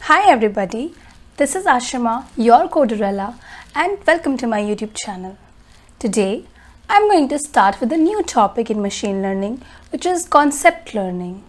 Hi everybody, this is Ashima, your Coderella, and welcome to my YouTube channel. Today, I'm going to start with a new topic in machine learning, which is concept learning.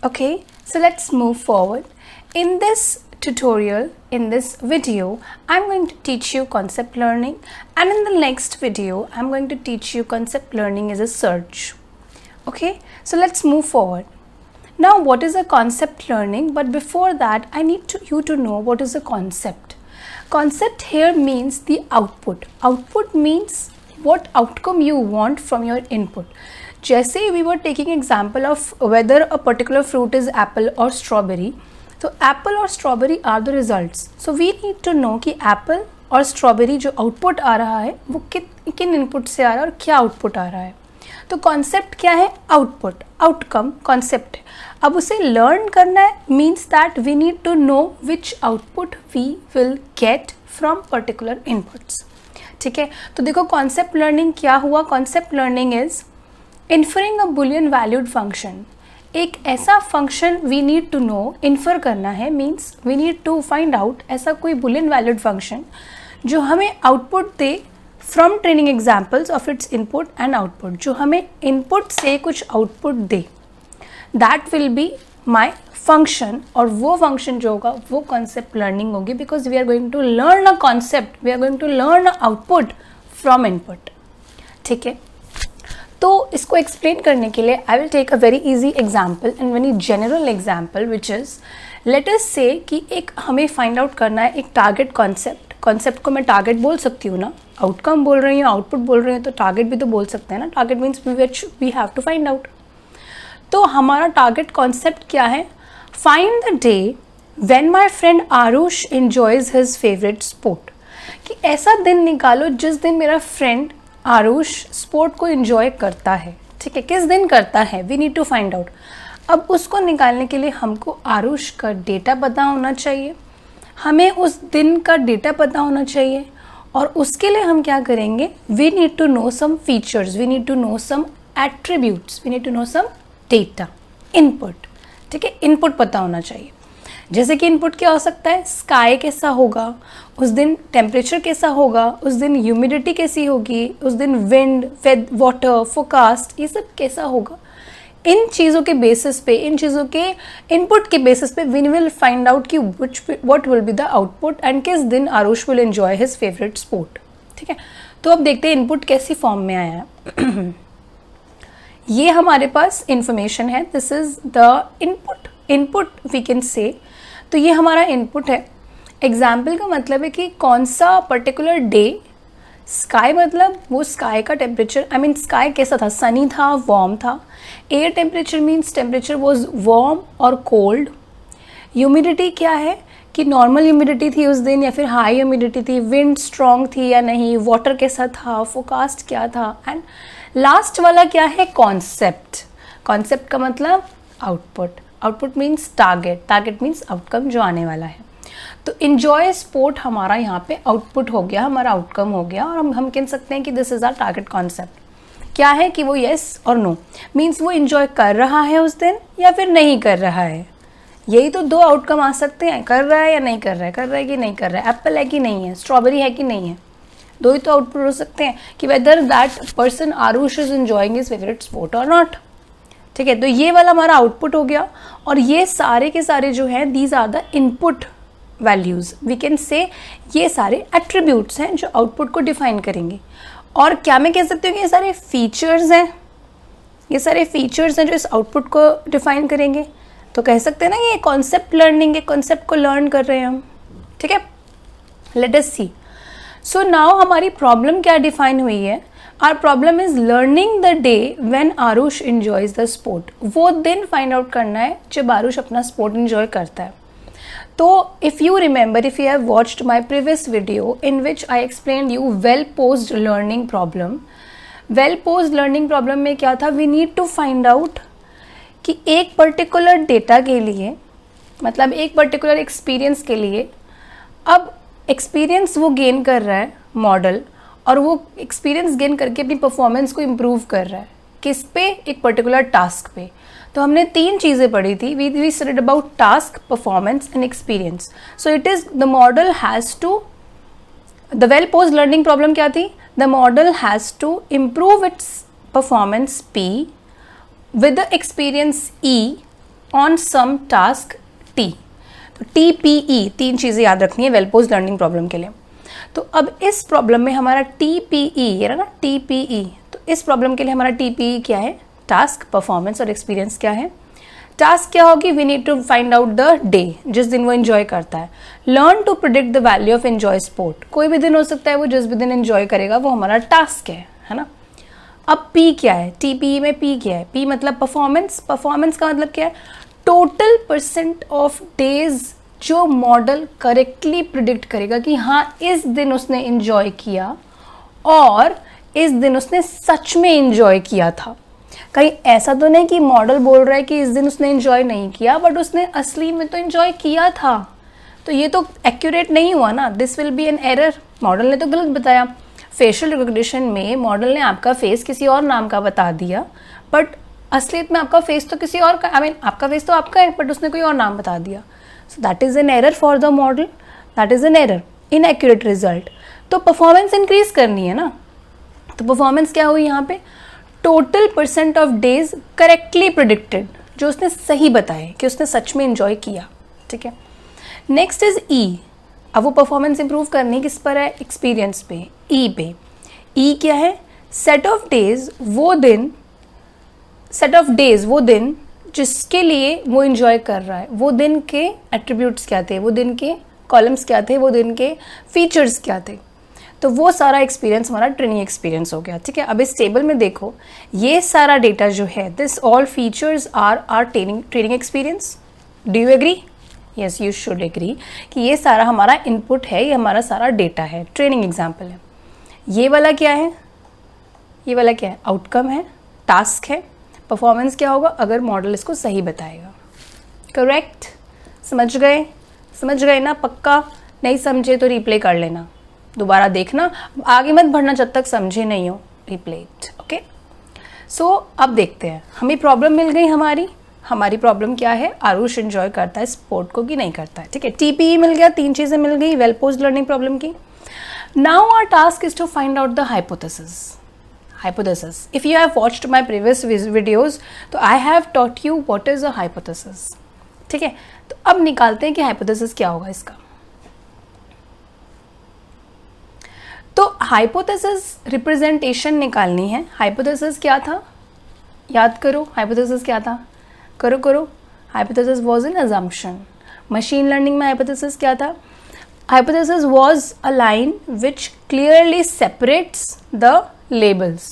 Okay, so let's move forward. In this tutorial, in this video, I'm going to teach you concept learning, and in the next video, I'm going to teach you concept learning as a search. Okay, so let's move forward. Now, what is a concept learning? But before that, I need you to know what is a concept. Concept here means the output. Output means what outcome you want from your input. जैसे we were taking example of whether a particular fruit is apple or strawberry. So apple or strawberry are the results. So we need to know कि apple और strawberry जो output आ रहा है वो किन input से आ रहा है और क्या output आ रहा है. तो कॉन्सेप्ट क्या है? आउटपुट, आउटकम कॉन्सेप्ट है. अब उसे लर्न करना है means that we need to know which output we will get from particular inputs. ठीक है, तो देखो कॉन्सेप्ट लर्निंग क्या हुआ. Concept learning is inferring a boolean valued function. एक ऐसा function we need to know, infer करना है means we need to find out ऐसा कोई बुलियन वैल्यूड फंक्शन जो हमें आउटपुट दे from training examples of its input and output, जो हमें इनपुट से कुछ आउटपुट दे. That will be my function, और वो फंक्शन जो होगा वो कॉन्सेप्ट लर्निंग होगी, because we are going to learn a concept, we are going to learn a output from input. ठीक है, तो इसको एक्सप्लेन करने के लिए I will take a very easy example and very general example, which is let us say कि एक हमें फाइंड आउट करना है एक टारगेट कॉन्सेप्ट. कॉन्सेप्ट को मैं टारगेट बोल सकती हूँ ना, आउटकम बोल रही हूँ, आउटपुट बोल रही हूँ, तो टारगेट भी तो बोल सकते हैं ना. Target means we have to find out. तो हमारा टारगेट कॉन्सेप्ट क्या है? Find the day when my friend Aarush enjoys his favourite sport. कि ऐसा दिन निकालो जिस दिन मेरा फ्रेंड आरुष स्पोर्ट को एंजॉय करता है. ठीक है, किस दिन करता है, we need to find out. अब उसको निकालने के लिए हमको आरुष का डेटा पता होना चाहिए, हमें उस दिन का डेटा पता होना चाहिए, और उसके लिए हम क्या करेंगे? We need to know some features, we need to know some attributes, we need to know some data, input. ठीक है, इनपुट पता होना चाहिए. जैसे कि इनपुट क्या हो सकता है? स्काई कैसा होगा उस दिन, टेम्परेचर कैसा होगा उस दिन, ह्यूमिडिटी कैसी होगी उस दिन, विंड, वाटर, फोरकास्ट, ये सब कैसा होगा. इन चीज़ों के बेसिस पे, इन चीज़ों के इनपुट के बेसिस पे वी विल फाइंड आउट कि what will be the output and किस दिन Aarush will enjoy his favourite sport. ठीक है, तो अब देखते हैं इनपुट कैसी फॉर्म में आया है. ये हमारे पास इंफॉर्मेशन है, this is the input. Input we can say, तो ये हमारा इनपुट है. एग्जाम्पल का मतलब है कि कौन सा पर्टिकुलर डे. स्काई मतलब वो स्काई का टेम्परेचर, आई मीन स्काई कैसा था, सनी था, वार्म था. Air temperature means temperature was warm और कोल्ड. ह्यूमिडिटी क्या है कि नॉर्मल ह्यूमिडिटी थी उस दिन या फिर हाई ह्यूमिडिटी थी, विंड स्ट्रॉन्ग थी या नहीं, वाटर कैसा था, फोरकास्ट क्या था. एंड लास्ट वाला क्या है? कॉन्सेप्ट. कॉन्सेप्ट का मतलब output. Output means target, target means outcome जो आने वाला है. तो इन्जॉय स्पोर्ट हमारा यहाँ पे आउटपुट हो गया, हमारा आउटकम हो गया, और हम कह सकते हैं कि this is our target concept. क्या है कि वो येस और नो मीन्स वो इन्जॉय कर रहा है उस दिन या फिर नहीं कर रहा है. यही तो दो आउटकम आ सकते हैं, कर रहा है या नहीं कर रहा है, कर रहा है कि नहीं कर रहा है, एप्पल है कि नहीं है, स्ट्रॉबेरी है कि नहीं है. दो ही तो आउटपुट हो सकते हैं कि whether that person Aarush is enjoying his favourite sport और नॉट. ठीक है, तो ये वाला हमारा आउटपुट हो गया, और ये सारे के सारे जो हैं these are the input values. We can say ये सारे एट्रीब्यूट्स हैं जो आउटपुट को डिफाइन करेंगे. और क्या मैं कह सकती हूँ कि ये सारे फीचर्स हैं, ये सारे फीचर्स हैं जो इस आउटपुट को डिफाइन करेंगे. तो कह सकते हैं ना ये कॉन्सेप्ट लर्निंग है, कॉन्सेप्ट को लर्न कर रहे हैं हम. ठीक है, let us see. So now हमारी प्रॉब्लम क्या डिफाइन हुई है? Our problem is learning the day when Aarush enjoys the sport. वो दिन फाइंड आउट करना है जब आरुष अपना स्पोर्ट एंजॉय करता है. तो if you remember, if you have watched my previous video in which I explained you well posed learning problem, well posed learning problem में क्या था? We need to find out कि एक particular data के लिए, मतलब एक particular experience के लिए, अब experience वो gain कर रहा है मॉडल, और वो experience gain करके अपनी performance को improve कर रहा है. किस पे? एक पर्टिकुलर टास्क पे. तो हमने 3 चीज़ें पढ़ी थी. We studied about task, performance and experience. So it is the model has to, the well posed learning problem क्या थी? The model has to improve its performance P with the experience E on some task T. तो TPE 3 चीज़ें याद रखनी है well posed learning problem के लिए. तो अब इस प्रॉब्लम में हमारा TPE, ये रहा ना TPE, तो इस प्रॉब्लम के लिए हमारा TPE क्या है? टास्क, परफॉर्मेंस और एक्सपीरियंस क्या है? टास्क क्या होगी? We need to find out the day, जिस दिन वो एंजॉय करता है. Learn to predict the value of enjoy sport, कोई भी दिन हो सकता है, वो जिस भी दिन एंजॉय करेगा वो हमारा टास्क है ना. अब P क्या है? TPE में P क्या है? P मतलब परफॉर्मेंस. परफॉर्मेंस का मतलब क्या है? टोटल परसेंट ऑफ डेज जो मॉडल करेक्टली प्रिडिक्ट करेगा कि हाँ इस दिन उसने एंजॉय किया और इस दिन उसने सच में एंजॉय किया था. कहीं ऐसा तो नहीं कि मॉडल बोल रहा है कि इस दिन उसने एंजॉय नहीं किया बट उसने असली में तो एंजॉय किया था. तो ये तो एक्यूरेट नहीं हुआ ना. This will be an error. Model ने तो गलत बताया. फेशियल रिकॉग्निशन में मॉडल ने आपका फेस किसी और नाम का बता दिया बट असलियत में आपका फेस तो किसी और का, आपका फेस तो आपका है बट उसने कोई और नाम बता दिया. So that is an error for the model. That is an error, inaccurate result. तो परफॉर्मेंस इंक्रीज करनी है ना. तो परफॉर्मेंस क्या हुई यहाँ पे? Total percent of days correctly predicted, जो उसने सही बताए कि उसने सच में एंजॉय किया. ठीक है. Next is E. अब वो परफॉर्मेंस इंप्रूव करनी किस पर है? एक्सपीरियंस पे, E पे. E क्या है? सेट ऑफ डेज, वो दिन, सेट ऑफ डेज वो दिन जिसके लिए वो एंजॉय कर रहा है. वो दिन के एट्रीब्यूट्स क्या थे? वो दिन के कॉलम्स क्या थे? वो दिन के फीचर्स क्या थे? तो वो सारा एक्सपीरियंस हमारा ट्रेनिंग एक्सपीरियंस हो गया. ठीक है. अब इस टेबल में देखो, ये सारा डेटा जो है, this all features are training experience. Do you agree? Yes, you should agree कि ये सारा हमारा इनपुट है, ये हमारा सारा डेटा है, ट्रेनिंग एग्जाम्पल है. ये वाला क्या है? ये वाला क्या है? आउटकम है, टास्क है. परफॉर्मेंस क्या होगा? अगर मॉडल इसको सही बताएगा. करेक्ट? समझ गए? समझ गए ना? पक्का? नहीं समझे तो रिप्ले कर लेना, दोबारा देखना, आगे मत बढ़ना जब तक समझे नहीं हो. Replay it. ओके. सो अब देखते हैं, हमें प्रॉब्लम मिल गई. हमारी प्रॉब्लम क्या है? आरुष एंजॉय करता है स्पोर्ट को कि नहीं करता है. ठीक है. TPE मिल गया, 3 चीज़ें मिल गई वेल पोज्ड लर्निंग प्रॉब्लम की. Now our task is to find out the hypothesis. Hypothesis. If you have watched my previous videos, तो I have taught you what is a hypothesis. ठीक है. तो अब निकालते हैं कि hypothesis क्या होगा इसका. तो hypothesis representation निकालनी है. hypothesis क्या था? याद करो. hypothesis क्या था? करो. hypothesis was an assumption. machine learning में hypothesis क्या था? hypothesis was a line which clearly separates the labels.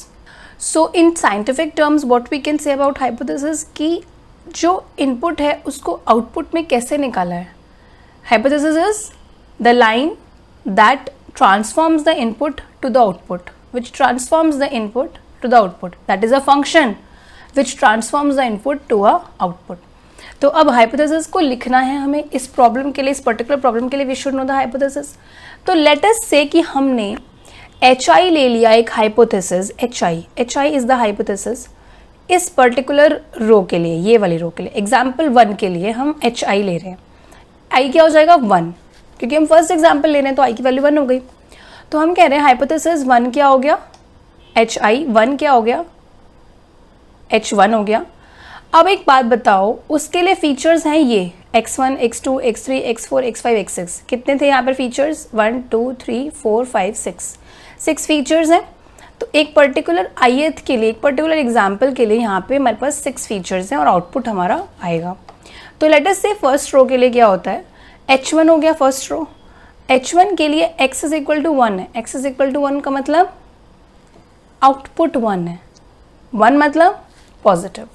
So in scientific terms what we can say about hypothesis कि जो input है उसको output में कैसे निकाला है. hypothesis is the line that transforms the input to the output, which transforms the input to the output. That is a function which transforms the input to a output. तो अब hypothesis को लिखना है हमें इस प्रॉब्लम के लिए, इस पर्टिकुलर प्रॉब्लम के लिए we should know the hypothesis. तो let us say कि हमने HI ले लिया एक hypothesis. HI is the hypothesis इस पर्टिकुलर रो के लिए, ये वाली रो के लिए. एग्जाम्पल 1 के लिए हम HI ले रहे हैं. I क्या हो जाएगा? 1, क्योंकि हम फर्स्ट एग्जाम्पल ले रहे हैं तो I की वैल्यू 1 हो गई. तो हम कह रहे हैं हाइपोथेसिस 1 क्या हो गया? HI 1 क्या हो गया? H1 हो गया. अब एक बात बताओ, उसके लिए फीचर्स हैं ये x1, x2, x3, x4, x5, x6. कितने थे यहाँ पर फीचर्स? 1, 2, 3, 4, 5, 6 फीचर्स हैं. तो एक पर्टिकुलर ith के लिए, एक पर्टिकुलर एग्जाम्पल के लिए यहाँ पे हमारे पास 6 फीचर्स हैं और आउटपुट हमारा आएगा. तो लेट अस से फर्स्ट रो के लिए क्या होता है? H1 हो गया फर्स्ट रो. H1 के लिए x इज इक्वल टू 1 है. x इज इक्वल टू 1 का मतलब आउटपुट 1 है. 1 मतलब पॉजिटिव.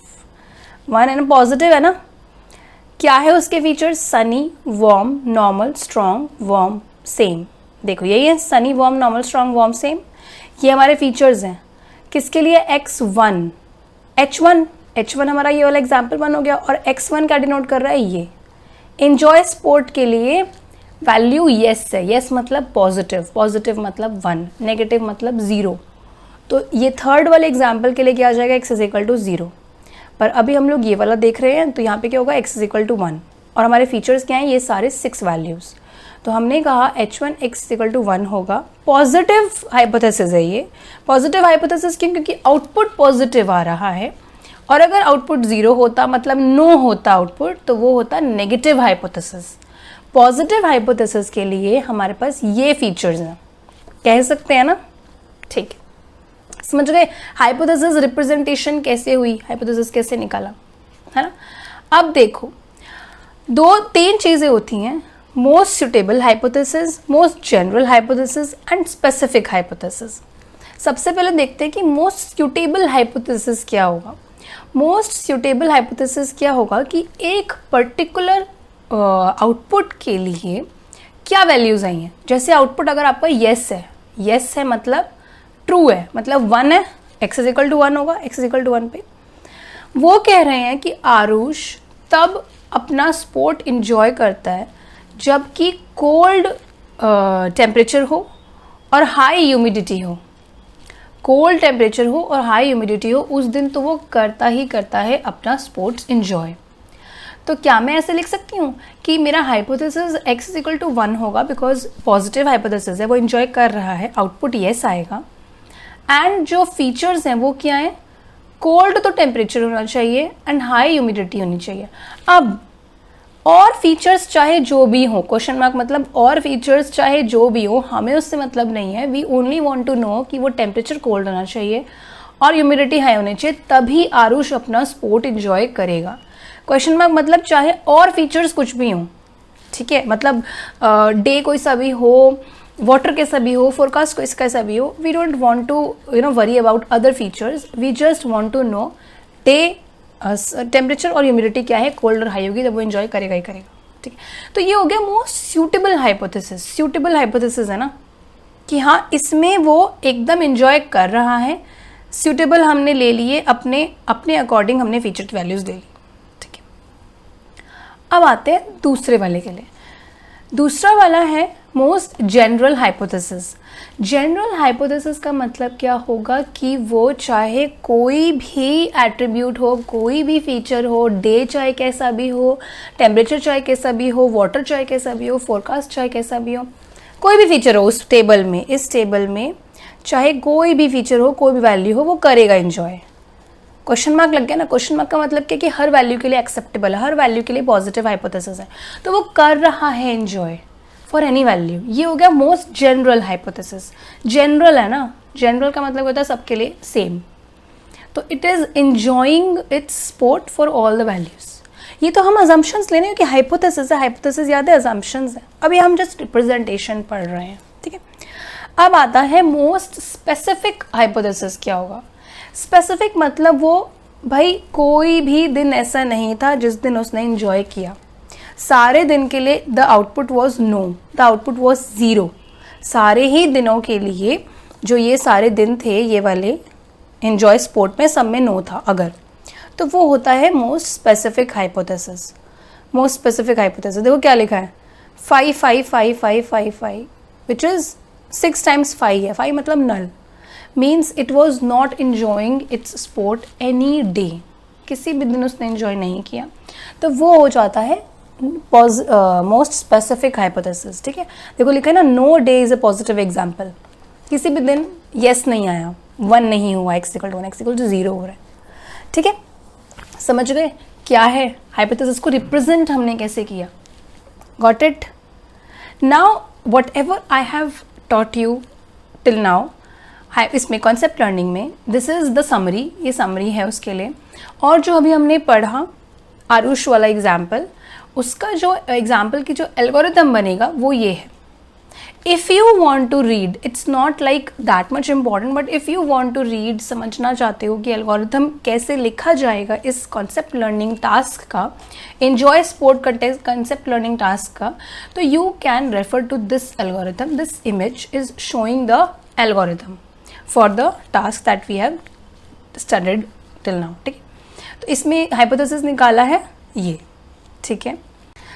1 है ना, पॉजिटिव है ना. क्या है उसके features? Sunny, warm, normal, strong, warm, same. देखो यही है, Sunny, warm, normal, strong, warm, same. ये हमारे फीचर्स हैं. किसके लिए? x1. H1 हमारा ये वाला एग्जाम्पल 1 हो गया. और x1 क्या डिनोट कर रहा है? ये एंजॉय स्पोर्ट के लिए वैल्यू येस है. येस मतलब पॉजिटिव, पॉजिटिव मतलब 1, नेगेटिव मतलब 0. तो ये थर्ड वाले एग्जाम्पल के लिए क्या आ जाएगा? x is equal to 0. पर अभी हम लोग ये वाला देख रहे हैं, तो यहाँ पे क्या होगा, x इक्वल टू 1 और हमारे फीचर्स क्या हैं, ये सारे 6 वैल्यूज़। तो हमने कहा h1 x इक्वल टू 1 होगा। पॉजिटिव हाइपोथेसिस है ये। पॉजिटिव हाइपोथेसिस क्यों? क्योंकि आउटपुट पॉजिटिव आ रहा है, और अगर आउटपुट 0 होता, मतलब नो होता आउटपुट, तो वो होता नेगेटिव हाइपोथेसिस। पॉजिटिव हाइपोथेसिस के लिए हमारे पास ये फीचर्स हैं, कह सकते हैं ना, ठीक है। समझ गए हाइपोथेसिस रिप्रेजेंटेशन कैसे हुई, हाइपोथेसिस कैसे निकाला, है ना। अब देखो 2-3 चीज़ें होती हैं, most suitable hypothesis, most general hypothesis and specific hypothesis. सबसे पहले देखते हैं कि मोस्ट सुटेबल हाइपोथेसिस क्या होगा। मोस्ट सुटेबल हाइपोथेसिस क्या होगा कि एक पर्टिकुलर आउटपुट के लिए क्या वैल्यूज़ आई हैं। जैसे आउटपुट अगर आपका येस है मतलब ट्रू है, मतलब 1 है, x इज इक्वल टू 1 होगा, x इज इक्वल टू 1 पे वो कह रहे हैं कि आरुष तब अपना स्पोर्ट इंजॉय करता है जबकि कोल्ड टेम्परेचर हो और हाई ह्यूमिडिटी हो। कोल्ड टेम्परेचर हो और हाई ह्यूमिडिटी हो, उस दिन तो वो करता ही करता है अपना स्पोर्ट्स इंजॉय। तो क्या मैं ऐसे लिख सकती हूँ कि मेरा hypothesis x is equal to 1 होगा, बिकॉज पॉजिटिव हाइपोथेसिस है, वो इंजॉय कर रहा है, आउटपुट येस आएगा, एंड जो फीचर्स हैं वो क्या हैं, कोल्ड तो टेम्परेचर होना चाहिए एंड हाई ह्यूमिडिटी होनी चाहिए। अब और फीचर्स चाहे जो भी हो, क्वेश्चन मार्क मतलब और फीचर्स चाहे जो भी हो, हमें उससे मतलब नहीं है। We only want to know कि वो टेम्परेचर कोल्ड होना चाहिए और ह्यूमिडिटी हाई होनी चाहिए, तभी आरुष अपना स्पोर्ट इंजॉय करेगा। क्वेश्चन मार्क मतलब चाहे और फीचर्स कुछ भी हों, ठीक है, मतलब डे कोई सा भी हो, वाटर कैसा भी हो, फोरकास्ट कोई कैसा भी हो, we don't want to worry about other features, we just want to know the temperature और ह्यूमिडिटी क्या है, कोल्ड और हाई होगी, जब वो इंजॉय करेगा ही करेगा, ठीक है। तो ये हो गया most suitable hypothesis. Suitable hypothesis है ना कि हाँ इसमें वो एकदम इंजॉय कर रहा है। सूटेबल हमने ले लिए, अपने अकॉर्डिंग हमने फीचर की वैल्यूज ले ली, ठीक है। अब आते हैं दूसरे वाले के लिए। दूसरा वाला है most general hypothesis. General hypothesis का मतलब क्या होगा कि वो चाहे कोई भी एट्रीब्यूट हो, कोई भी फीचर हो, डे चाहे कैसा भी हो, टेम्परेचर चाहे कैसा भी हो, वाटर चाहे कैसा भी हो, फोरकास्ट चाहे कैसा भी हो, कोई भी फीचर हो उस टेबल में, इस टेबल में चाहे कोई भी फीचर हो, कोई भी वैल्यू हो, वो करेगा इंजॉय। क्वेश्चन मार्क लग गया ना। क्वेश्चन मार्क का मतलब क्या कि हर वैल्यू के लिए एक्सेप्टेबल है, हर वैल्यू के लिए पॉजिटिव हाइपोथेसिस है, तो वो कर रहा है इंजॉय फॉर एनी वैल्यू। ये हो गया मोस्ट जनरल हाइपोथेसिस। जनरल है ना, जनरल का मतलब होता है सबके लिए सेम, तो it is enjoying it's sport for all the values. ये तो हम अजम्पशंस ले रहे हैं कि हाइपोथेसिस है, हाइपोथेसिस याद है, अजम्पशंस है। अभी हम जस्ट रिप्रेजेंटेशन पढ़ रहे हैं, ठीक है। अब आता है मोस्ट स्पेसिफिक हाइपोथेसिस। क्या होगा स्पेसिफिक? मतलब वो भाई कोई भी दिन ऐसा नहीं था जिस दिन उसने इंजॉय किया, सारे दिन के लिए the output was no, the output was zero. सारे ही दिनों के लिए जो ये सारे दिन थे ये वाले एंजॉय स्पोर्ट में, सब में नो था अगर, तो वो होता है most specific hypothesis. Most specific hypothesis देखो क्या लिखा है, 5 5 5 5 5 5 विच इज़ 6 टाइम्स 5 है। 5 मतलब null, means it was not enjoying its sport any day, किसी भी दिन उसने इन्जॉय नहीं किया, तो वो हो जाता है मोस्ट स्पेसिफिक हाइपोथेसिस, ठीक है। देखो लिखा है ना, no day is a positive example. किसी भी दिन येस नहीं आया, 1 नहीं हुआ, x equal to 1, x equal to 0 हो रहा है, ठीक है। समझ गए क्या है हाइपोथेसिस को रिप्रेजेंट हमने कैसे किया? Got it? Now what ever I have taught you till now, इसमें कॉन्सेप्ट लर्निंग में दिस इज द समरी, ये समरी है उसके लिए। और जो अभी हमने पढ़ा आरुष वाला एग्जाम्पल, उसका जो एग्जाम्पल की जो एल्गोरिथम बनेगा वो ये है। If you want to read, it's not like that much important, but if you want to read, समझना चाहते हो कि एल्गोरिथम कैसे लिखा जाएगा इस कॉन्सेप्ट लर्निंग टास्क का, एंजॉय स्पोर्ट का कॉन्सेप्ट लर्निंग टास्क का, तो you can refer to this algorithm. This image is showing the algorithm for the task that we have studied till now, ठीक है। तो इसमें हाइपोथेसिस निकाला है ये, ठीक है।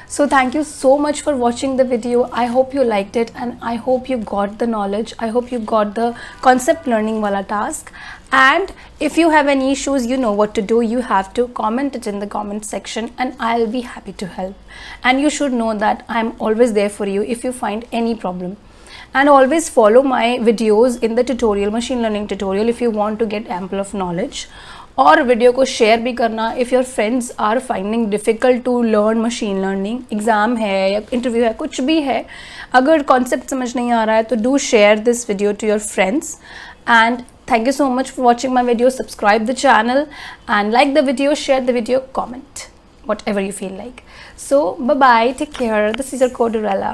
So thank you so much for watching the video. I hope you liked it and I hope you got the knowledge. I hope you got the concept learning wala task. And if you have any issues, you know what to do. You have to comment it in the comment section and I'll be happy to help. And you should know that I'm always there for you if you find any problem. And always follow my videos in the tutorial, machine learning tutorial, if you want to get ample of knowledge. और video को share भी करना if your friends are finding difficult to learn machine learning. Exam है या interview है, कुछ भी है, अगर कॉन्सेप्ट समझ नहीं आ रहा है तो do share this video to your friends. And thank you so much for watching my video. Subscribe the channel and like the video, share the video, comment whatever you feel like. So bye bye, take care. This is your Codurella.